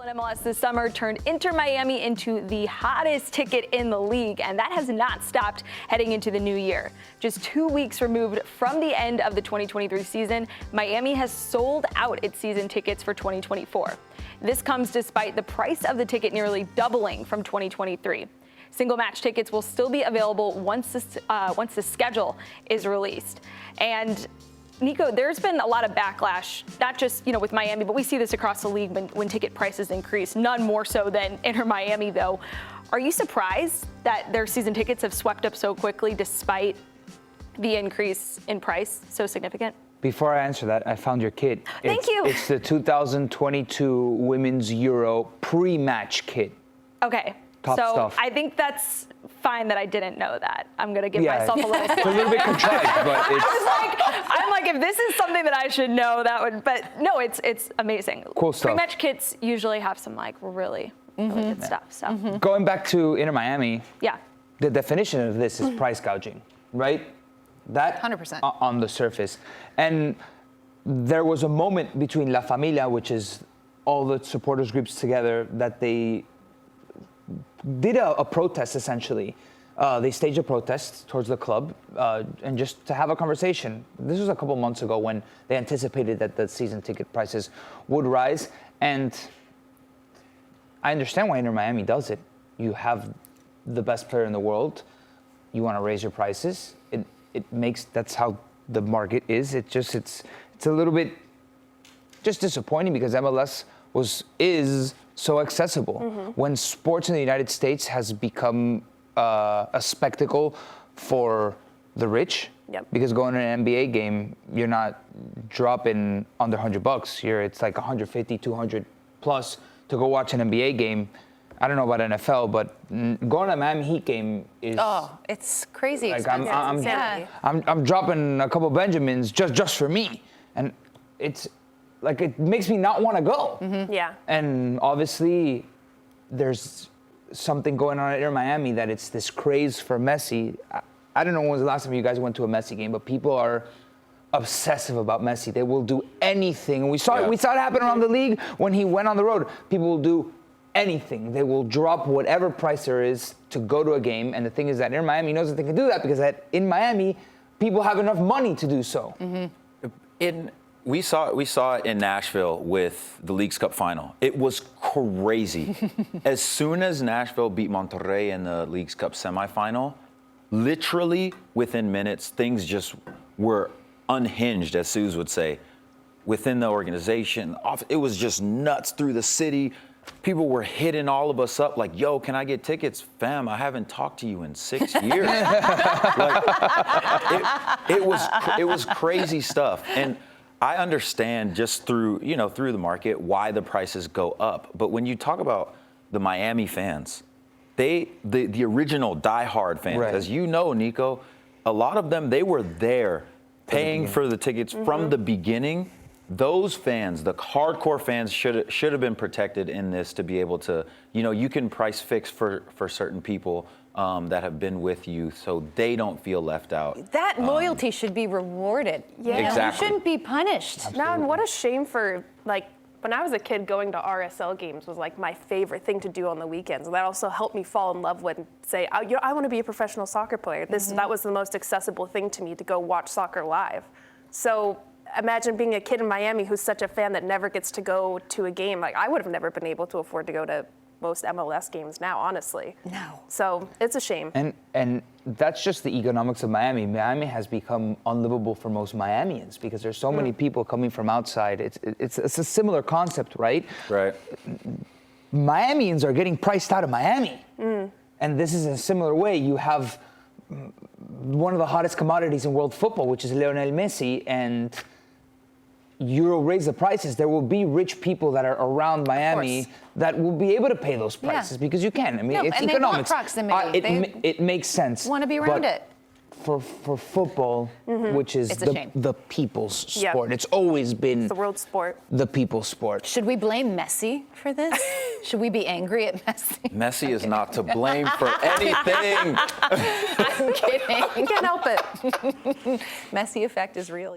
MLS this summer turned Inter Miami into the hottest ticket in the league, and that has not stopped heading into the new year. Just 2 weeks removed from the end of the 2023 season, Miami has sold out its season tickets for 2024. This comes despite the price of the ticket nearly doubling from 2023. Single match tickets will still be available once the schedule is released. And Nico, there's been a lot of backlash, not just with Miami, but we see this across the league when ticket prices increase. None more so than Inter Miami, though. Are you surprised that their season tickets have swept up so quickly despite the increase in price so significant? Before I answer that, I found your kit. Thank you. It's the 2022 Women's Euro pre-match kit. Okay. Top so stuff. I think that's fine that I didn't know that. I'm going to give myself a little It's a little bit contrived, but I'm like, if this is something that I should know, that would, but no, it's amazing. Cool stuff. Pre-match kits usually have some really good stuff. So Going back to Inter Miami, yeah, the definition of this is price gouging, right? That 100%. On the surface. And there was a moment between La Familia, which is all the supporters groups together, that they did a protest, essentially. They staged a protest towards the club and just to have a conversation. This was a couple months ago when they anticipated that the season ticket prices would rise. And I understand why Inter Miami does it. You have the best player in the world. You want to raise your prices. It makes, that's how the market is. It's a little bit just disappointing because MLS is so accessible. When sports in the United States has become a spectacle for the rich, because going to an NBA game, you're not dropping under $100. It's like 150, 200 plus to go watch an NBA game. I don't know about NFL, but going to a Miami Heat game is it's crazy. like expensive. I'm dropping a couple Benjamins just for me, and it's like it makes me not want to go. Yeah. And obviously, there's something going on at Inter Miami that it's this craze for Messi. I don't know when was the last time you guys went to a Messi game, but people are obsessive about Messi. They will do anything. And we saw it happen around the league when he went on the road. People will do anything. They will drop whatever price there is to go to a game. And the thing is that Inter Miami knows that they can do that because in Miami, people have enough money to do so. We saw it in Nashville with the Leagues Cup final. It was crazy. As soon as Nashville beat Monterrey in the Leagues Cup semifinal, literally within minutes, things just were unhinged, as Suze would say, within the organization. It was just nuts through the city. People were hitting all of us up like, yo, can I get tickets? Fam, I haven't talked to you in 6 years. It was crazy stuff. And I understand just through the market why the prices go up. But when you talk about the Miami fans, the original diehard fans, as you know, Nico, a lot of them, they were there paying for the tickets from the beginning. Those fans, the hardcore fans, should have been protected in this to be able to, you can price fix for certain people that have been with you so they don't feel left out. That loyalty should be rewarded. Yeah. Exactly. You shouldn't be punished. Absolutely. Now, and what a shame for, when I was a kid, going to RSL games was my favorite thing to do on the weekends. And that also helped me fall in love with, say, I want to be a professional soccer player. That was the most accessible thing to me, to go watch soccer live. So imagine being a kid in Miami who's such a fan that never gets to go to a game. I would have never been able to afford to go to most MLS games now, honestly. No. So it's a shame. And that's just the economics of Miami. Miami has become unlivable for most Miamians because there's so many people coming from outside. It's a similar concept, right? Right. Miamians are getting priced out of Miami. And this is a similar way. You have one of the hottest commodities in world football, which is Lionel Messi, and Euro raise the prices. There will be rich people that are around Miami that will be able to pay those prices because you can. I mean, it's and economics. They want proximity. It makes sense. Want to be around it. For football, which is the people's sport, it's always been it's the world sport. The people's sport. Should we blame Messi for this? Should we be angry at Messi? Messi is not to blame for anything. I'm kidding. You can't help it. Messi effect is real.